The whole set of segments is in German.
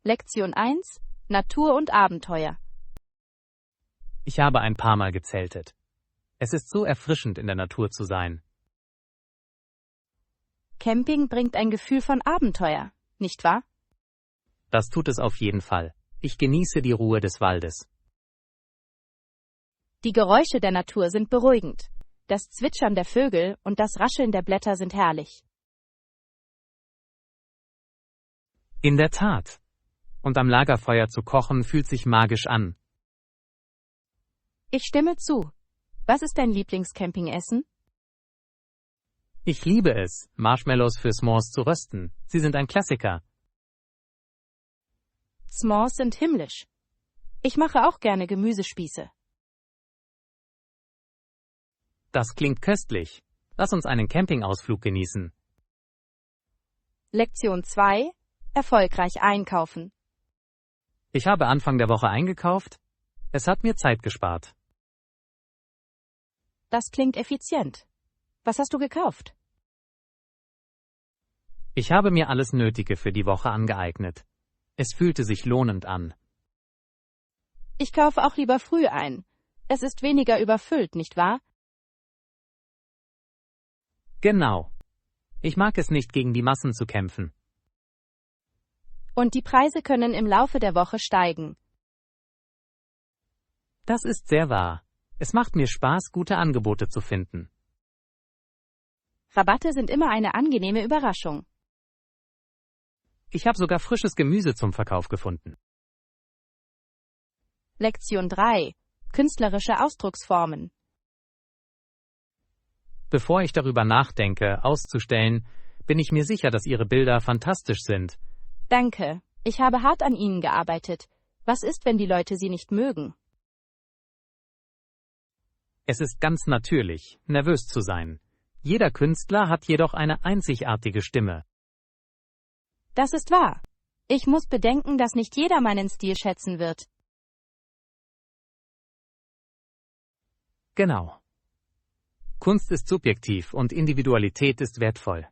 Lektion 1: Natur und Abenteuer. Ich habe ein paar Mal gezeltet. Es ist so erfrischend, in der Natur zu sein. Camping bringt ein Gefühl von Abenteuer, nicht wahr? Das tut es auf jeden Fall. Ich genieße die Ruhe des Waldes. Die Geräusche der Natur sind beruhigend. Das Zwitschern der Vögel und das Rascheln der Blätter sind herrlich. In der Tat. Und am Lagerfeuer zu kochen fühlt sich magisch an. Ich stimme zu. Was ist dein Lieblingscampingessen? Ich liebe es, Marshmallows für S'mores zu rösten. Sie sind ein Klassiker. S'mores sind himmlisch. Ich mache auch gerne Gemüsespieße. Das klingt köstlich. Lass uns einen Campingausflug genießen. Lektion 2: Erfolgreich einkaufen. Ich habe Anfang der Woche eingekauft. Es hat mir Zeit gespart. Das klingt effizient. Was hast du gekauft? Ich habe mir alles Nötige für die Woche angeeignet. Es fühlte sich lohnend an. Ich kaufe auch lieber früh ein. Es ist weniger überfüllt, nicht wahr? Genau. Ich mag es nicht, gegen die Massen zu kämpfen. Und die Preise können im Laufe der Woche steigen. Das ist sehr wahr. Es macht mir Spaß, gute Angebote zu finden. Rabatte sind immer eine angenehme Überraschung. Ich habe sogar frisches Gemüse zum Verkauf gefunden. Lektion 3: Künstlerische Ausdrucksformen. Bevor ich darüber nachdenke, auszustellen, bin ich mir sicher, dass Ihre Bilder fantastisch sind. Danke. Ich habe hart an ihnen gearbeitet. Was ist, wenn die Leute sie nicht mögen? Es ist ganz natürlich, nervös zu sein. Jeder Künstler hat jedoch eine einzigartige Stimme. Das ist wahr. Ich muss bedenken, dass nicht jeder meinen Stil schätzen wird. Genau. Kunst ist subjektiv und Individualität ist wertvoll.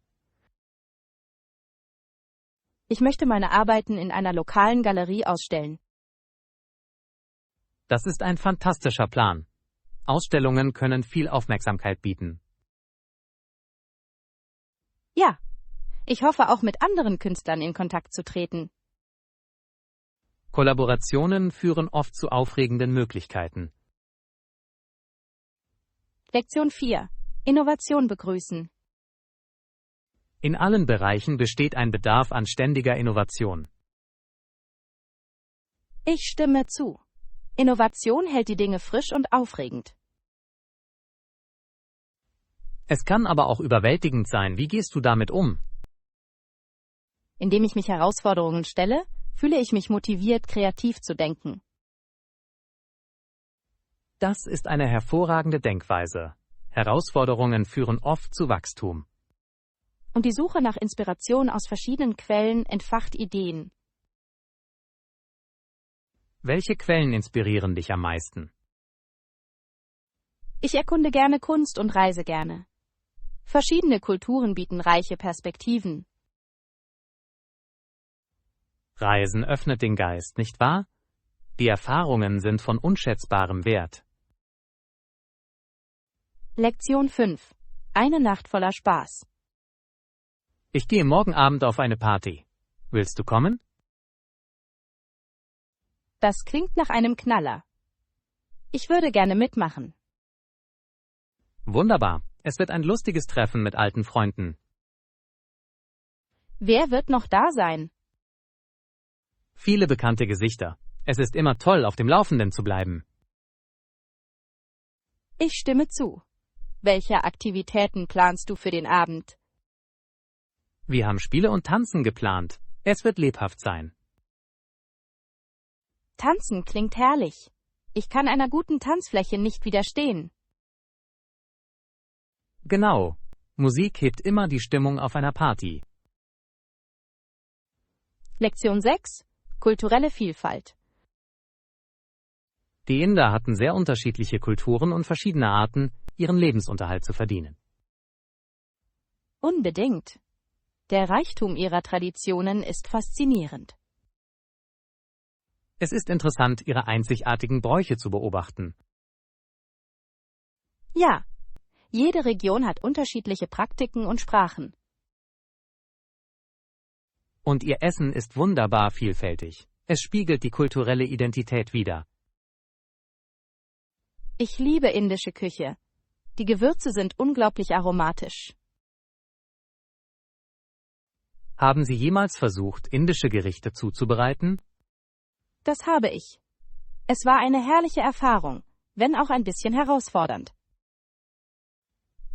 Ich möchte meine Arbeiten in einer lokalen Galerie ausstellen. Das ist ein fantastischer Plan. Ausstellungen können viel Aufmerksamkeit bieten. Ja, ich hoffe auch mit anderen Künstlern in Kontakt zu treten. Kollaborationen führen oft zu aufregenden Möglichkeiten. Lektion 4: Innovation begrüßen. In allen Bereichen besteht ein Bedarf an ständiger Innovation. Ich stimme zu. Innovation hält die Dinge frisch und aufregend. Es kann aber auch überwältigend sein. Wie gehst du damit um? Indem ich mich Herausforderungen stelle, fühle ich mich motiviert, kreativ zu denken. Das ist eine hervorragende Denkweise. Herausforderungen führen oft zu Wachstum. Und die Suche nach Inspiration aus verschiedenen Quellen entfacht Ideen. Welche Quellen inspirieren dich am meisten? Ich erkunde gerne Kunst und reise gerne. Verschiedene Kulturen bieten reiche Perspektiven. Reisen öffnet den Geist, nicht wahr? Die Erfahrungen sind von unschätzbarem Wert. Lektion 5: Eine Nacht voller Spaß. Ich gehe morgen Abend auf eine Party. Willst du kommen? Das klingt nach einem Knaller. Ich würde gerne mitmachen. Wunderbar. Es wird ein lustiges Treffen mit alten Freunden. Wer wird noch da sein? Viele bekannte Gesichter. Es ist immer toll, auf dem Laufenden zu bleiben. Ich stimme zu. Welche Aktivitäten planst du für den Abend? Wir haben Spiele und Tanzen geplant. Es wird lebhaft sein. Tanzen klingt herrlich. Ich kann einer guten Tanzfläche nicht widerstehen. Genau. Musik hebt immer die Stimmung auf einer Party. Lektion 6: Kulturelle Vielfalt. Die Inder hatten sehr unterschiedliche Kulturen und verschiedene Arten, ihren Lebensunterhalt zu verdienen. Unbedingt. Der Reichtum ihrer Traditionen ist faszinierend. Es ist interessant, ihre einzigartigen Bräuche zu beobachten. Ja, jede Region hat unterschiedliche Praktiken und Sprachen. Und ihr Essen ist wunderbar vielfältig. Es spiegelt die kulturelle Identität wider. Ich liebe indische Küche. Die Gewürze sind unglaublich aromatisch. Haben Sie jemals versucht, indische Gerichte zuzubereiten? Das habe ich. Es war eine herrliche Erfahrung, wenn auch ein bisschen herausfordernd.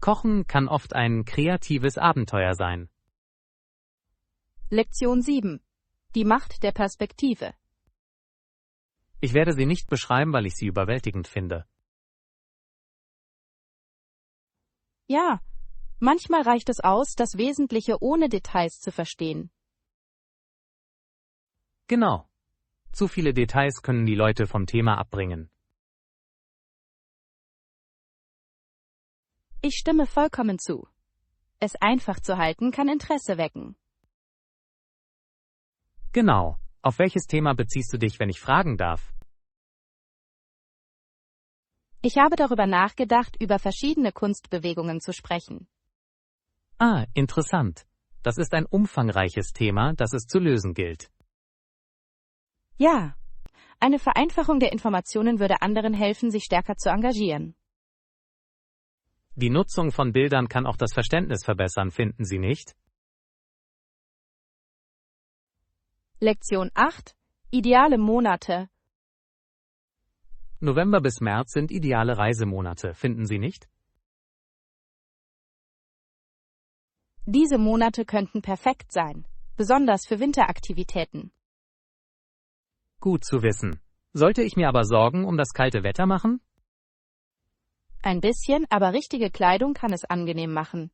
Kochen kann oft ein kreatives Abenteuer sein. Lektion 7. Die Macht der Perspektive. Ich werde sie nicht beschreiben, weil ich sie überwältigend finde. Ja, manchmal reicht es aus, das Wesentliche ohne Details zu verstehen. Genau. Zu viele Details können die Leute vom Thema abbringen. Ich stimme vollkommen zu. Es einfach zu halten kann Interesse wecken. Genau. Auf welches Thema beziehst du dich, wenn ich fragen darf? Ich habe darüber nachgedacht, über verschiedene Kunstbewegungen zu sprechen. Ah, interessant. Das ist ein umfangreiches Thema, das es zu lösen gilt. Ja, eine Vereinfachung der Informationen würde anderen helfen, sich stärker zu engagieren. Die Nutzung von Bildern kann auch das Verständnis verbessern, finden Sie nicht? Lektion 8. Ideale Monate. November bis März sind ideale Reisemonate, finden Sie nicht? Diese Monate könnten perfekt sein, besonders für Winteraktivitäten. Gut zu wissen. Sollte ich mir aber Sorgen um das kalte Wetter machen? Ein bisschen, aber richtige Kleidung kann es angenehm machen.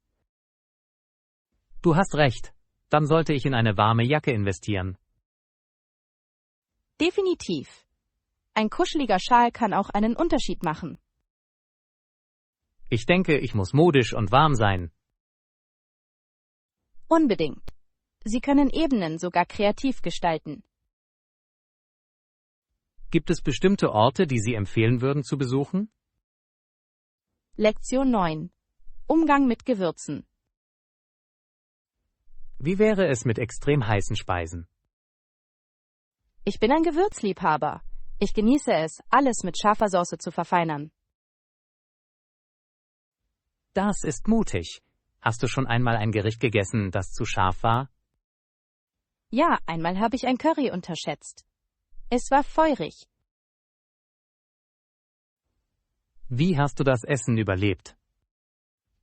Du hast recht. Dann sollte ich in eine warme Jacke investieren. Definitiv. Ein kuscheliger Schal kann auch einen Unterschied machen. Ich denke, ich muss modisch und warm sein. Unbedingt. Sie können Ebenen sogar kreativ gestalten. Gibt es bestimmte Orte, die Sie empfehlen würden zu besuchen? Lektion 9. Umgang mit Gewürzen. Wie wäre es mit extrem heißen Speisen? Ich bin ein Gewürzliebhaber. Ich genieße es, alles mit scharfer Sauce zu verfeinern. Das ist mutig. Hast du schon einmal ein Gericht gegessen, das zu scharf war? Ja, einmal habe ich ein Curry unterschätzt. Es war feurig. Wie hast du das Essen überlebt?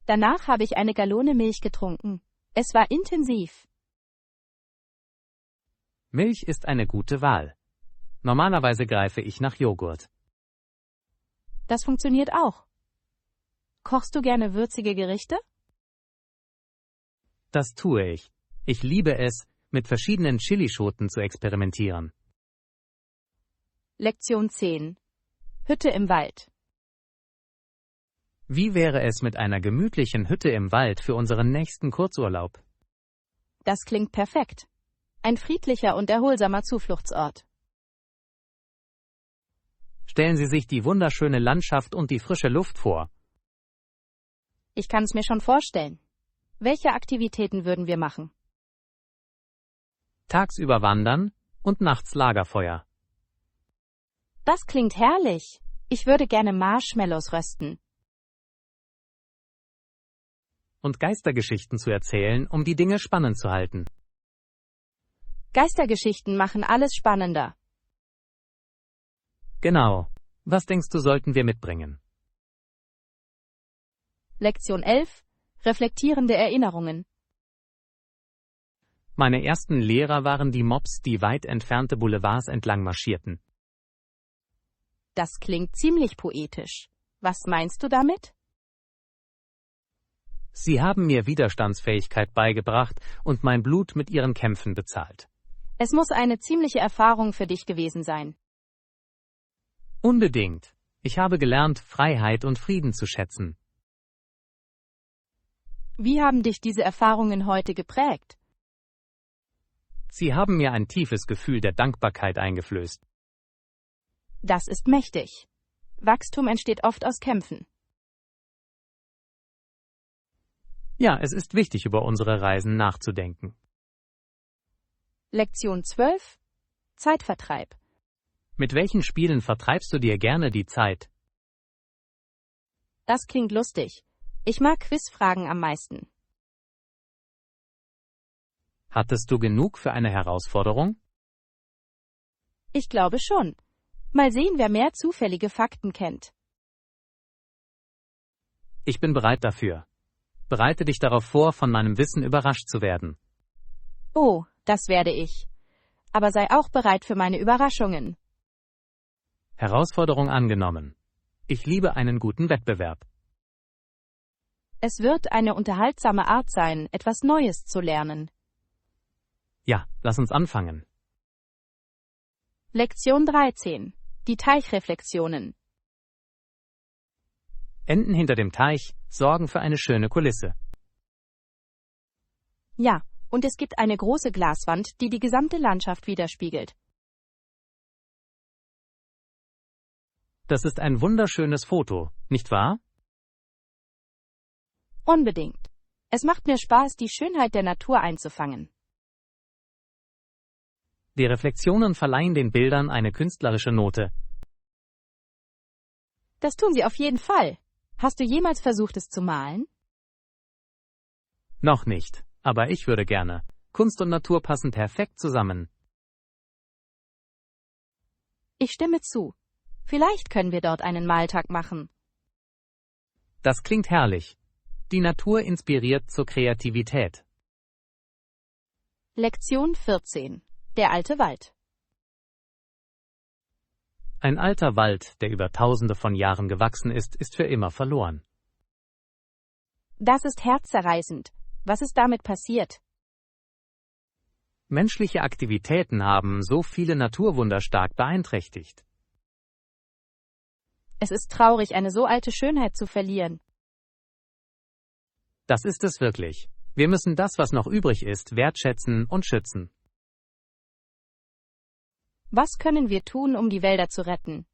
Danach habe ich eine Gallone Milch getrunken. Es war intensiv. Milch ist eine gute Wahl. Normalerweise greife ich nach Joghurt. Das funktioniert auch. Kochst du gerne würzige Gerichte? Das tue ich. Ich liebe es, mit verschiedenen Chilischoten zu experimentieren. Lektion 10. Hütte im Wald. Wie wäre es mit einer gemütlichen Hütte im Wald für unseren nächsten Kurzurlaub? Das klingt perfekt. Ein friedlicher und erholsamer Zufluchtsort. Stellen Sie sich die wunderschöne Landschaft und die frische Luft vor. Ich kann es mir schon vorstellen. Welche Aktivitäten würden wir machen? Tagsüber wandern und nachts Lagerfeuer. Das klingt herrlich. Ich würde gerne Marshmallows rösten. Und Geistergeschichten zu erzählen, um die Dinge spannend zu halten. Geistergeschichten machen alles spannender. Genau. Was denkst du, sollten wir mitbringen? Lektion 11. Reflektierende Erinnerungen. Meine ersten Lehrer waren die Mobs, die weit entfernte Boulevards entlang marschierten. Das klingt ziemlich poetisch. Was meinst du damit? Sie haben mir Widerstandsfähigkeit beigebracht und mein Blut mit ihren Kämpfen bezahlt. Es muss eine ziemliche Erfahrung für dich gewesen sein. Unbedingt. Ich habe gelernt, Freiheit und Frieden zu schätzen. Wie haben dich diese Erfahrungen heute geprägt? Sie haben mir ein tiefes Gefühl der Dankbarkeit eingeflößt. Das ist mächtig. Wachstum entsteht oft aus Kämpfen. Ja, es ist wichtig, über unsere Reisen nachzudenken. Lektion 12. Zeitvertreib. Mit welchen Spielen vertreibst du dir gerne die Zeit? Das klingt lustig. Ich mag Quizfragen am meisten. Hattest du genug für eine Herausforderung? Ich glaube schon. Mal sehen, wer mehr zufällige Fakten kennt. Ich bin bereit dafür. Bereite dich darauf vor, von meinem Wissen überrascht zu werden. Oh, das werde ich. Aber sei auch bereit für meine Überraschungen. Herausforderung angenommen. Ich liebe einen guten Wettbewerb. Es wird eine unterhaltsame Art sein, etwas Neues zu lernen. Ja, lass uns anfangen. Lektion 13. Die Teichreflexionen. Enten hinter dem Teich sorgen für eine schöne Kulisse. Ja, und es gibt eine große Glaswand, die die gesamte Landschaft widerspiegelt. Das ist ein wunderschönes Foto, nicht wahr? Unbedingt. Es macht mir Spaß, die Schönheit der Natur einzufangen. Die Reflexionen verleihen den Bildern eine künstlerische Note. Das tun sie auf jeden Fall. Hast du jemals versucht, es zu malen? Noch nicht, aber ich würde gerne. Kunst und Natur passen perfekt zusammen. Ich stimme zu. Vielleicht können wir dort einen Maltag machen. Das klingt herrlich. Die Natur inspiriert zur Kreativität. Lektion 14. Der alte Wald. Ein alter Wald, der über Tausende von Jahren gewachsen ist, ist für immer verloren. Das ist herzzerreißend. Was ist damit passiert? Menschliche Aktivitäten haben so viele Naturwunder stark beeinträchtigt. Es ist traurig, eine so alte Schönheit zu verlieren. Das ist es wirklich. Wir müssen das, was noch übrig ist, wertschätzen und schützen. Was können wir tun, um die Wälder zu retten?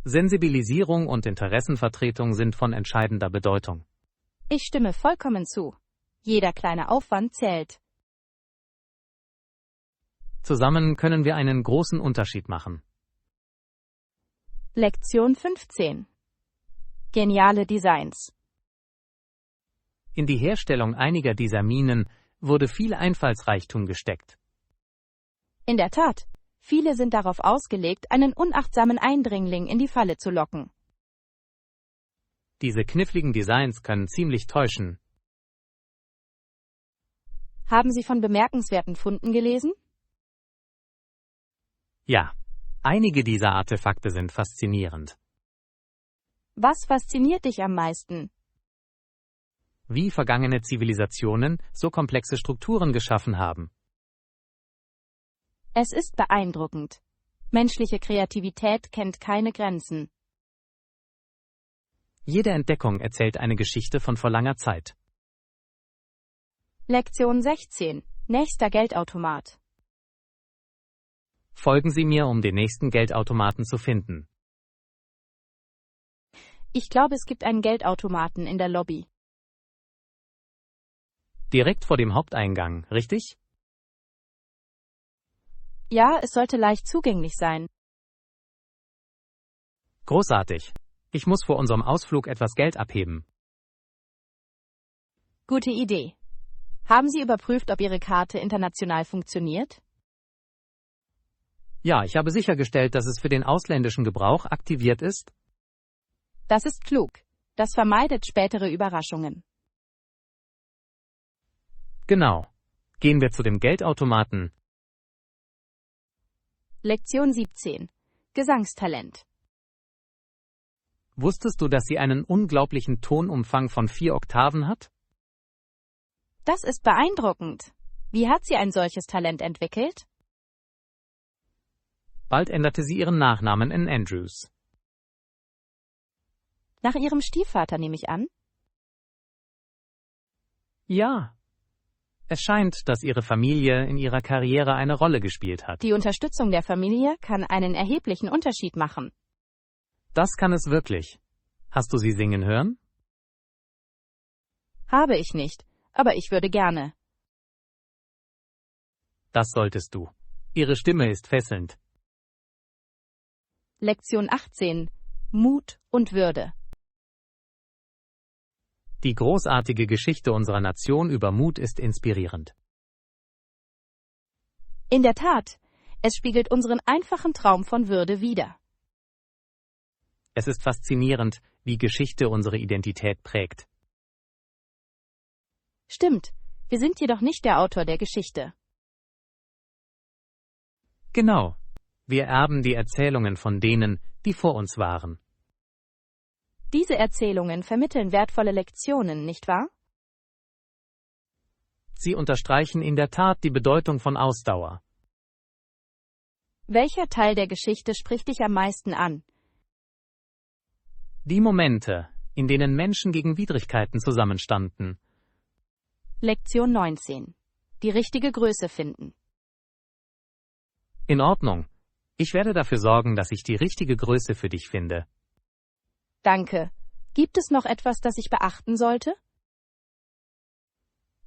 Sensibilisierung und Interessenvertretung sind von entscheidender Bedeutung. Ich stimme vollkommen zu. Jeder kleine Aufwand zählt. Zusammen können wir einen großen Unterschied machen. Lektion 15. Geniale Designs. In die Herstellung einiger dieser Minen wurde viel Einfallsreichtum gesteckt. In der Tat, viele sind darauf ausgelegt, einen unachtsamen Eindringling in die Falle zu locken. Diese kniffligen Designs können ziemlich täuschen. Haben Sie von bemerkenswerten Funden gelesen? Ja, einige dieser Artefakte sind faszinierend. Was fasziniert dich am meisten? Wie vergangene Zivilisationen so komplexe Strukturen geschaffen haben. Es ist beeindruckend. Menschliche Kreativität kennt keine Grenzen. Jede Entdeckung erzählt eine Geschichte von vor langer Zeit. Lektion 16. Nächster Geldautomat. Folgen Sie mir, um den nächsten Geldautomaten zu finden. Ich glaube, es gibt einen Geldautomaten in der Lobby. Direkt vor dem Haupteingang, richtig? Ja, es sollte leicht zugänglich sein. Großartig. Ich muss vor unserem Ausflug etwas Geld abheben. Gute Idee. Haben Sie überprüft, ob Ihre Karte international funktioniert? Ja, ich habe sichergestellt, dass es für den ausländischen Gebrauch aktiviert ist. Das ist klug. Das vermeidet spätere Überraschungen. Genau. Gehen wir zu dem Geldautomaten. Lektion 17. Gesangstalent. Wusstest du, dass sie einen unglaublichen Tonumfang von 4 Oktaven hat? Das ist beeindruckend. Wie hat sie ein solches Talent entwickelt? Bald änderte sie ihren Nachnamen in Andrews. Nach ihrem Stiefvater nehme ich an? Ja. Es scheint, dass Ihre Familie in Ihrer Karriere eine Rolle gespielt hat. Die Unterstützung der Familie kann einen erheblichen Unterschied machen. Das kann es wirklich. Hast du sie singen hören? Habe ich nicht, aber ich würde gerne. Das solltest du. Ihre Stimme ist fesselnd. Lektion 18. Mut und Würde. Die großartige Geschichte unserer Nation über Mut ist inspirierend. In der Tat, es spiegelt unseren einfachen Traum von Würde wider. Es ist faszinierend, wie Geschichte unsere Identität prägt. Stimmt, wir sind jedoch nicht der Autor der Geschichte. Genau. Wir erben die Erzählungen von denen, die vor uns waren. Diese Erzählungen vermitteln wertvolle Lektionen, nicht wahr? Sie unterstreichen in der Tat die Bedeutung von Ausdauer. Welcher Teil der Geschichte spricht dich am meisten an? Die Momente, in denen Menschen gegen Widrigkeiten zusammenstanden. Lektion 19. Die richtige Größe finden. In Ordnung. Ich werde dafür sorgen, dass ich die richtige Größe für dich finde. Danke. Gibt es noch etwas, das ich beachten sollte?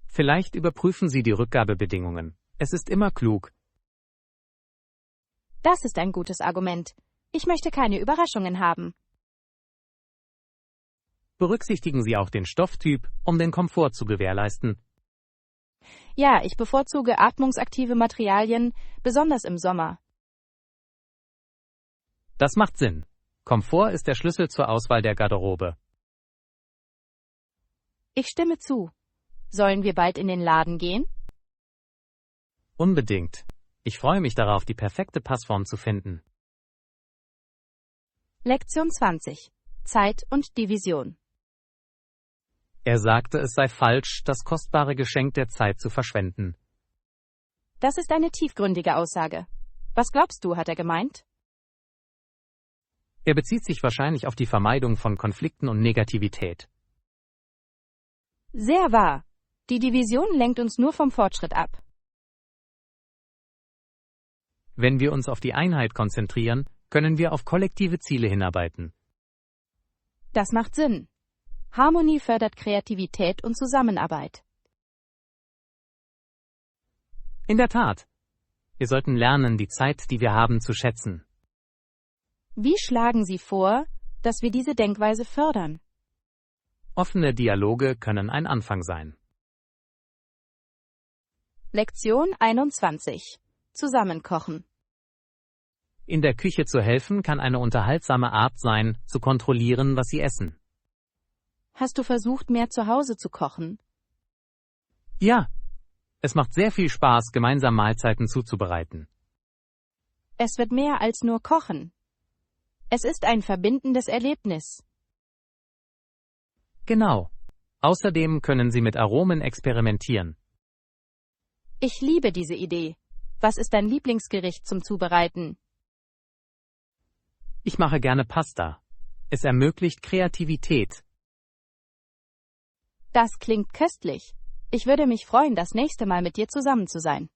Vielleicht überprüfen Sie die Rückgabebedingungen. Es ist immer klug. Das ist ein gutes Argument. Ich möchte keine Überraschungen haben. Berücksichtigen Sie auch den Stofftyp, um den Komfort zu gewährleisten. Ja, ich bevorzuge atmungsaktive Materialien, besonders im Sommer. Das macht Sinn. Komfort ist der Schlüssel zur Auswahl der Garderobe. Ich stimme zu. Sollen wir bald in den Laden gehen? Unbedingt. Ich freue mich darauf, die perfekte Passform zu finden. Lektion 20. Zeit und Division. Er sagte, es sei falsch, das kostbare Geschenk der Zeit zu verschwenden. Das ist eine tiefgründige Aussage. Was glaubst du, hat er gemeint? Er bezieht sich wahrscheinlich auf die Vermeidung von Konflikten und Negativität. Sehr wahr. Die Division lenkt uns nur vom Fortschritt ab. Wenn wir uns auf die Einheit konzentrieren, können wir auf kollektive Ziele hinarbeiten. Das macht Sinn. Harmonie fördert Kreativität und Zusammenarbeit. In der Tat. Wir sollten lernen, die Zeit, die wir haben, zu schätzen. Wie schlagen Sie vor, dass wir diese Denkweise fördern? Offene Dialoge können ein Anfang sein. Lektion 21. Zusammenkochen. In der Küche zu helfen kann eine unterhaltsame Art sein, zu kontrollieren, was Sie essen. Hast du versucht, mehr zu Hause zu kochen? Ja, es macht sehr viel Spaß, gemeinsam Mahlzeiten zuzubereiten. Es wird mehr als nur Kochen. Es ist ein verbindendes Erlebnis. Genau. Außerdem können Sie mit Aromen experimentieren. Ich liebe diese Idee. Was ist dein Lieblingsgericht zum Zubereiten? Ich mache gerne Pasta. Es ermöglicht Kreativität. Das klingt köstlich. Ich würde mich freuen, das nächste Mal mit dir zusammen zu sein.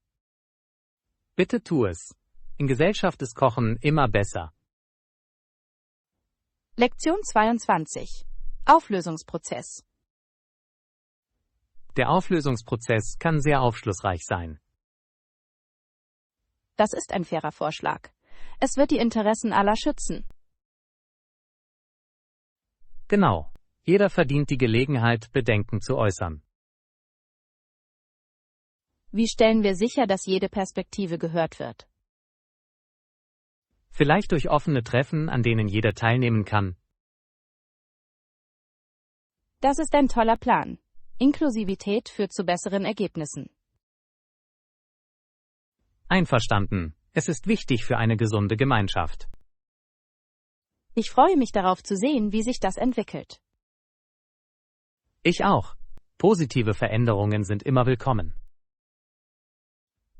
Bitte tu es. In Gesellschaft ist Kochen immer besser. Lektion 22. Auflösungsprozess. Der Auflösungsprozess kann sehr aufschlussreich sein. Das ist ein fairer Vorschlag. Es wird die Interessen aller schützen. Genau. Jeder verdient die Gelegenheit, Bedenken zu äußern. Wie stellen wir sicher, dass jede Perspektive gehört wird? Vielleicht durch offene Treffen, an denen jeder teilnehmen kann. Das ist ein toller Plan. Inklusivität führt zu besseren Ergebnissen. Einverstanden. Es ist wichtig für eine gesunde Gemeinschaft. Ich freue mich darauf zu sehen, wie sich das entwickelt. Ich auch. Positive Veränderungen sind immer willkommen.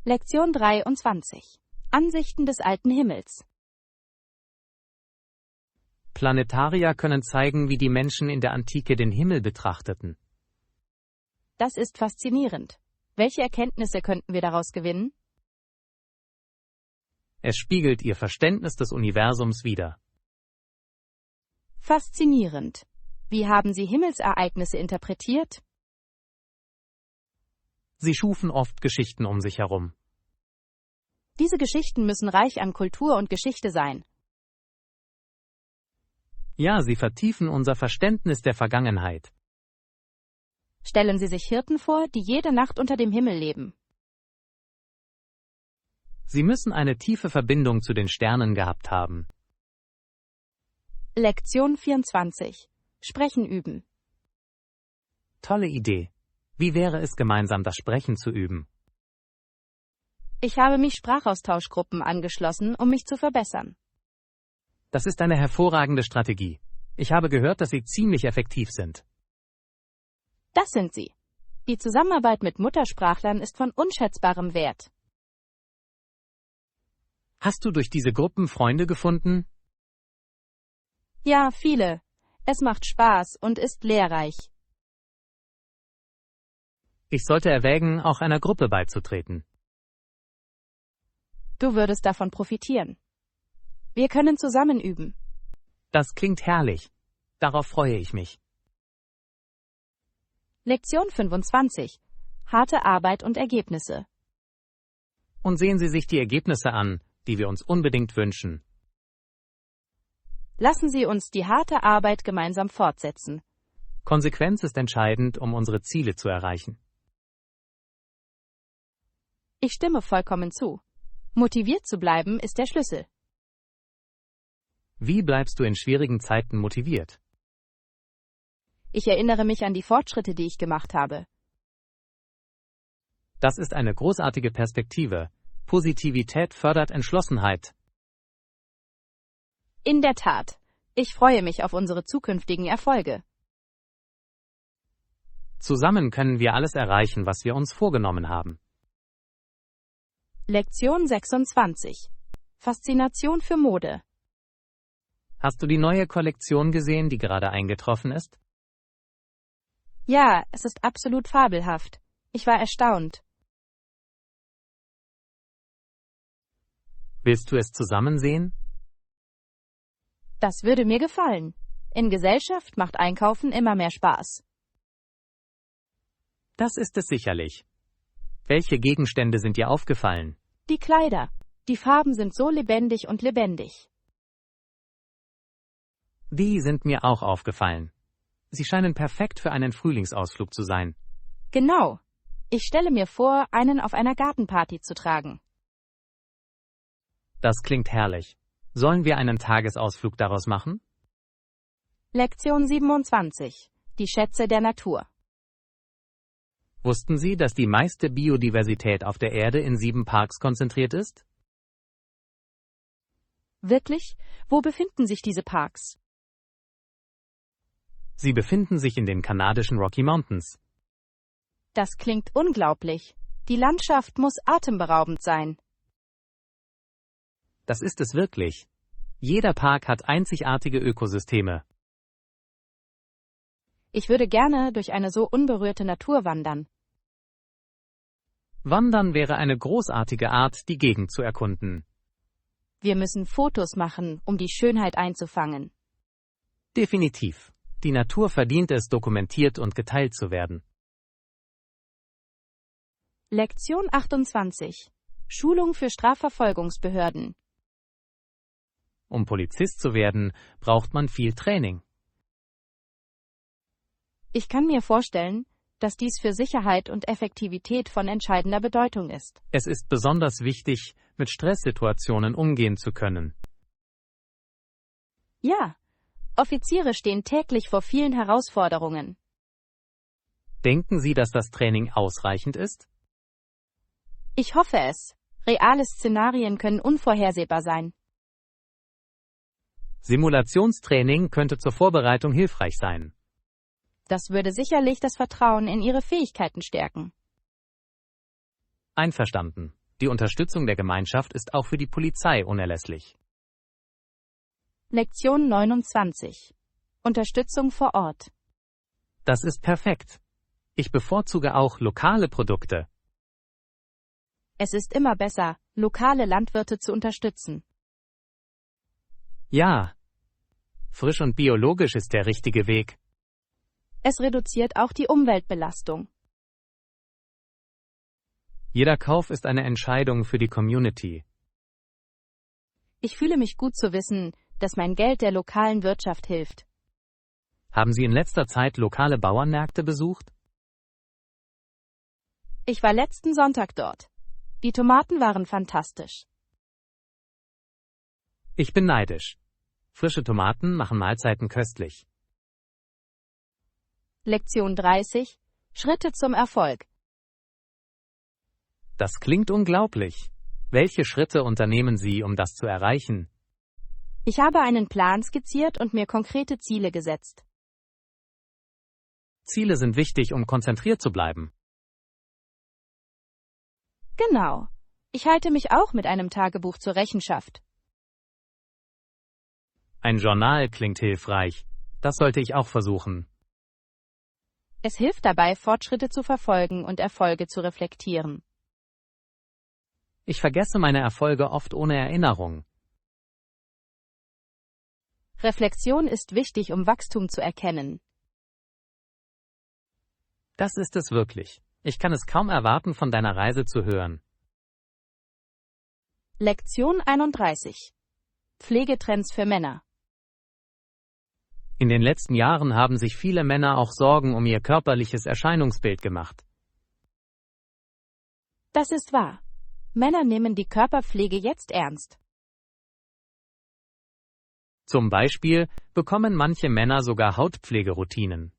Lektion 23. Ansichten des alten Himmels. Planetarier können zeigen, wie die Menschen in der Antike den Himmel betrachteten. Das ist faszinierend. Welche Erkenntnisse könnten wir daraus gewinnen? Es spiegelt Ihr Verständnis des Universums wider. Faszinierend. Wie haben Sie Himmelsereignisse interpretiert? Sie schufen oft Geschichten um sich herum. Diese Geschichten müssen reich an Kultur und Geschichte sein. Ja, sie vertiefen unser Verständnis der Vergangenheit. Stellen Sie sich Hirten vor, die jede Nacht unter dem Himmel leben. Sie müssen eine tiefe Verbindung zu den Sternen gehabt haben. Lektion 24. Sprechen üben. Tolle Idee. Wie wäre es, gemeinsam das Sprechen zu üben? Ich habe mich Sprachaustauschgruppen angeschlossen, um mich zu verbessern. Das ist eine hervorragende Strategie. Ich habe gehört, dass sie ziemlich effektiv sind. Das sind sie. Die Zusammenarbeit mit Muttersprachlern ist von unschätzbarem Wert. Hast du durch diese Gruppen Freunde gefunden? Ja, viele. Es macht Spaß und ist lehrreich. Ich sollte erwägen, auch einer Gruppe beizutreten. Du würdest davon profitieren. Wir können zusammen üben. Das klingt herrlich. Darauf freue ich mich. Lektion 25. Harte Arbeit und Ergebnisse. Und sehen Sie sich die Ergebnisse an, die wir uns unbedingt wünschen. Lassen Sie uns die harte Arbeit gemeinsam fortsetzen. Konsequenz ist entscheidend, um unsere Ziele zu erreichen. Ich stimme vollkommen zu. Motiviert zu bleiben ist der Schlüssel. Wie bleibst du in schwierigen Zeiten motiviert? Ich erinnere mich an die Fortschritte, die ich gemacht habe. Das ist eine großartige Perspektive. Positivität fördert Entschlossenheit. In der Tat. Ich freue mich auf unsere zukünftigen Erfolge. Zusammen können wir alles erreichen, was wir uns vorgenommen haben. Lektion 26. Faszination für Mode. Hast du die neue Kollektion gesehen, die gerade eingetroffen ist? Ja, es ist absolut fabelhaft. Ich war erstaunt. Willst du es zusammen sehen? Das würde mir gefallen. In Gesellschaft macht Einkaufen immer mehr Spaß. Das ist es sicherlich. Welche Gegenstände sind dir aufgefallen? Die Kleider. Die Farben sind so lebendig und lebendig. Die sind mir auch aufgefallen. Sie scheinen perfekt für einen Frühlingsausflug zu sein. Genau. Ich stelle mir vor, einen auf einer Gartenparty zu tragen. Das klingt herrlich. Sollen wir einen Tagesausflug daraus machen? Lektion 27. Die Schätze der Natur. Wussten Sie, dass die meiste Biodiversität auf der Erde in 7 Parks konzentriert ist? Wirklich? Wo befinden sich diese Parks? Sie befinden sich in den kanadischen Rocky Mountains. Das klingt unglaublich. Die Landschaft muss atemberaubend sein. Das ist es wirklich. Jeder Park hat einzigartige Ökosysteme. Ich würde gerne durch eine so unberührte Natur wandern. Wandern wäre eine großartige Art, die Gegend zu erkunden. Wir müssen Fotos machen, um die Schönheit einzufangen. Definitiv. Die Natur verdient es, dokumentiert und geteilt zu werden. Lektion 28. Schulung für Strafverfolgungsbehörden. Um Polizist zu werden, braucht man viel Training. Ich kann mir vorstellen, dass dies für Sicherheit und Effektivität von entscheidender Bedeutung ist. Es ist besonders wichtig, mit Stresssituationen umgehen zu können. Ja, Offiziere stehen täglich vor vielen Herausforderungen. Denken Sie, dass das Training ausreichend ist? Ich hoffe es. Reale Szenarien können unvorhersehbar sein. Simulationstraining könnte zur Vorbereitung hilfreich sein. Das würde sicherlich das Vertrauen in Ihre Fähigkeiten stärken. Einverstanden. Die Unterstützung der Gemeinschaft ist auch für die Polizei unerlässlich. Lektion 29. Unterstützung vor Ort. Das ist perfekt. Ich bevorzuge auch lokale Produkte. Es ist immer besser, lokale Landwirte zu unterstützen. Ja. Frisch und biologisch ist der richtige Weg. Es reduziert auch die Umweltbelastung. Jeder Kauf ist eine Entscheidung für die Community. Ich fühle mich gut zu wissen, dass mein Geld der lokalen Wirtschaft hilft. Haben Sie in letzter Zeit lokale Bauernmärkte besucht? Ich war letzten Sonntag dort. Die Tomaten waren fantastisch. Ich bin neidisch. Frische Tomaten machen Mahlzeiten köstlich. Lektion 30. Schritte zum Erfolg. Das klingt unglaublich. Welche Schritte unternehmen Sie, um das zu erreichen? Ich habe einen Plan skizziert und mir konkrete Ziele gesetzt. Ziele sind wichtig, um konzentriert zu bleiben. Genau. Ich halte mich auch mit einem Tagebuch zur Rechenschaft. Ein Journal klingt hilfreich. Das sollte ich auch versuchen. Es hilft dabei, Fortschritte zu verfolgen und Erfolge zu reflektieren. Ich vergesse meine Erfolge oft ohne Erinnerung. Reflexion ist wichtig, um Wachstum zu erkennen. Das ist es wirklich. Ich kann es kaum erwarten, von deiner Reise zu hören. Lektion 31. Pflegetrends für Männer. In den letzten Jahren haben sich viele Männer auch Sorgen um ihr körperliches Erscheinungsbild gemacht. Das ist wahr. Männer nehmen die Körperpflege jetzt ernst. Zum Beispiel bekommen manche Männer sogar Hautpflegeroutinen.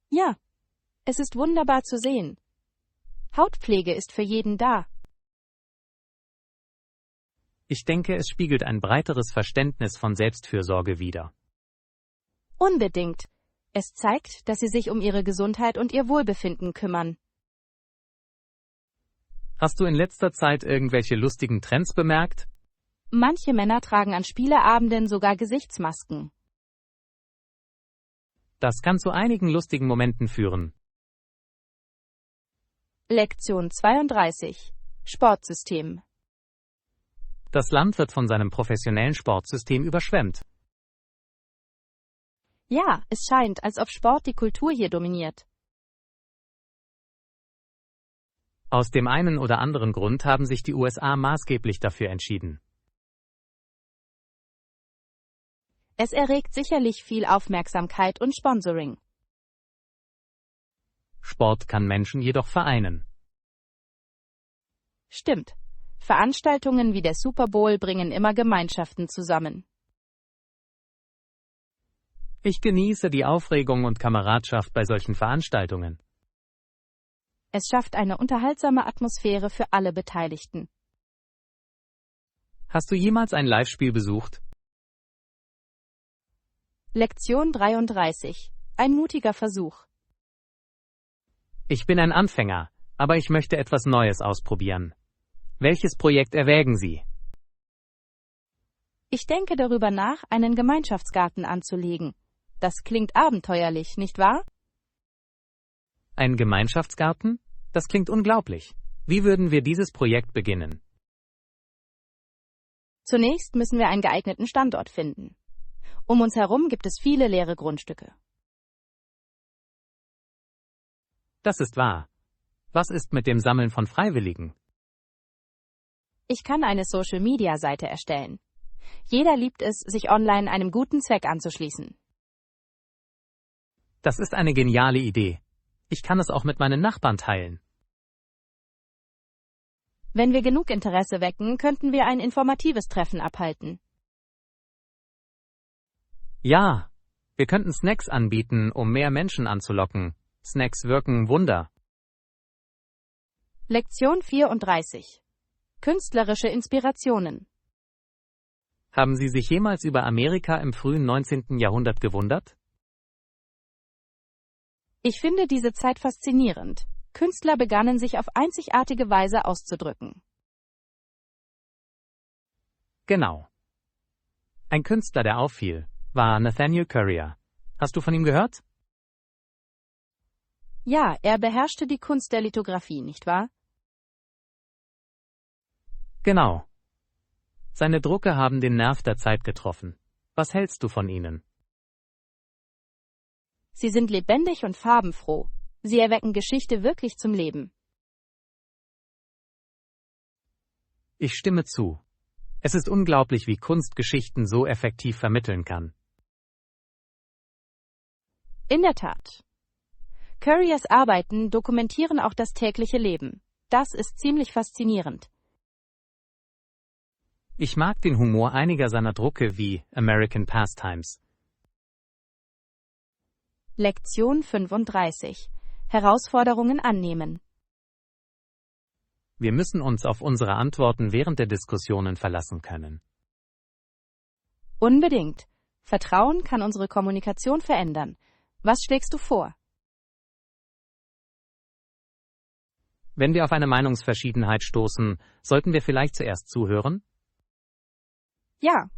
Ja, es ist wunderbar zu sehen. Hautpflege ist für jeden da. Ich denke, es spiegelt ein breiteres Verständnis von Selbstfürsorge wider. Unbedingt. Es zeigt, dass sie sich um ihre Gesundheit und ihr Wohlbefinden kümmern. Hast du in letzter Zeit irgendwelche lustigen Trends bemerkt? Manche Männer tragen an Spieleabenden sogar Gesichtsmasken. Das kann zu einigen lustigen Momenten führen. Lektion 32. Sportsystem. Das Land wird von seinem professionellen Sportsystem überschwemmt. Ja, es scheint, als ob Sport die Kultur hier dominiert. Aus dem einen oder anderen Grund haben sich die USA maßgeblich dafür entschieden. Es erregt sicherlich viel Aufmerksamkeit und Sponsoring. Sport kann Menschen jedoch vereinen. Stimmt. Veranstaltungen wie der Super Bowl bringen immer Gemeinschaften zusammen. Ich genieße die Aufregung und Kameradschaft bei solchen Veranstaltungen. Es schafft eine unterhaltsame Atmosphäre für alle Beteiligten. Hast du jemals ein Live-Spiel besucht? Lektion 33. Ein mutiger Versuch. Ich bin ein Anfänger, aber ich möchte etwas Neues ausprobieren. Welches Projekt erwägen Sie? Ich denke darüber nach, einen Gemeinschaftsgarten anzulegen. Das klingt abenteuerlich, nicht wahr? Ein Gemeinschaftsgarten? Das klingt unglaublich. Wie würden wir dieses Projekt beginnen? Zunächst müssen wir einen geeigneten Standort finden. Um uns herum gibt es viele leere Grundstücke. Das ist wahr. Was ist mit dem Sammeln von Freiwilligen? Ich kann eine Social-Media-Seite erstellen. Jeder liebt es, sich online einem guten Zweck anzuschließen. Das ist eine geniale Idee. Ich kann es auch mit meinen Nachbarn teilen. Wenn wir genug Interesse wecken, könnten wir ein informatives Treffen abhalten. Ja, wir könnten Snacks anbieten, um mehr Menschen anzulocken. Snacks wirken Wunder. Lektion 34. Künstlerische Inspirationen. Haben Sie sich jemals über Amerika im frühen 19. Jahrhundert gewundert? Ich finde diese Zeit faszinierend. Künstler begannen sich auf einzigartige Weise auszudrücken. Genau. Ein Künstler, der auffiel, war Nathaniel Currier. Hast du von ihm gehört? Ja, er beherrschte die Kunst der Lithografie, nicht wahr? Genau. Seine Drucke haben den Nerv der Zeit getroffen. Was hältst du von ihnen? Sie sind lebendig und farbenfroh. Sie erwecken Geschichte wirklich zum Leben. Ich stimme zu. Es ist unglaublich, wie Kunst Geschichten so effektiv vermitteln kann. In der Tat. Curriers Arbeiten dokumentieren auch das tägliche Leben. Das ist ziemlich faszinierend. Ich mag den Humor einiger seiner Drucke wie American Pastimes. Lektion 35. Herausforderungen annehmen. Wir müssen uns auf unsere Antworten während der Diskussionen verlassen können. Unbedingt. Vertrauen kann unsere Kommunikation verändern. Was schlägst du vor? Wenn wir auf eine Meinungsverschiedenheit stoßen, sollten wir vielleicht zuerst zuhören? Ja.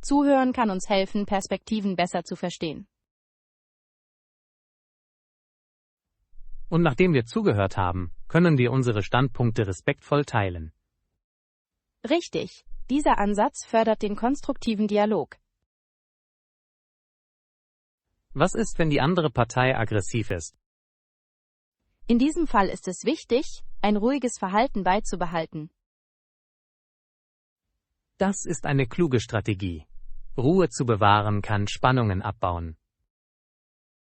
Zuhören kann uns helfen, Perspektiven besser zu verstehen. Und nachdem wir zugehört haben, können wir unsere Standpunkte respektvoll teilen. Richtig. Dieser Ansatz fördert den konstruktiven Dialog. Was ist, wenn die andere Partei aggressiv ist? In diesem Fall ist es wichtig, ein ruhiges Verhalten beizubehalten. Das ist eine kluge Strategie. Ruhe zu bewahren kann Spannungen abbauen.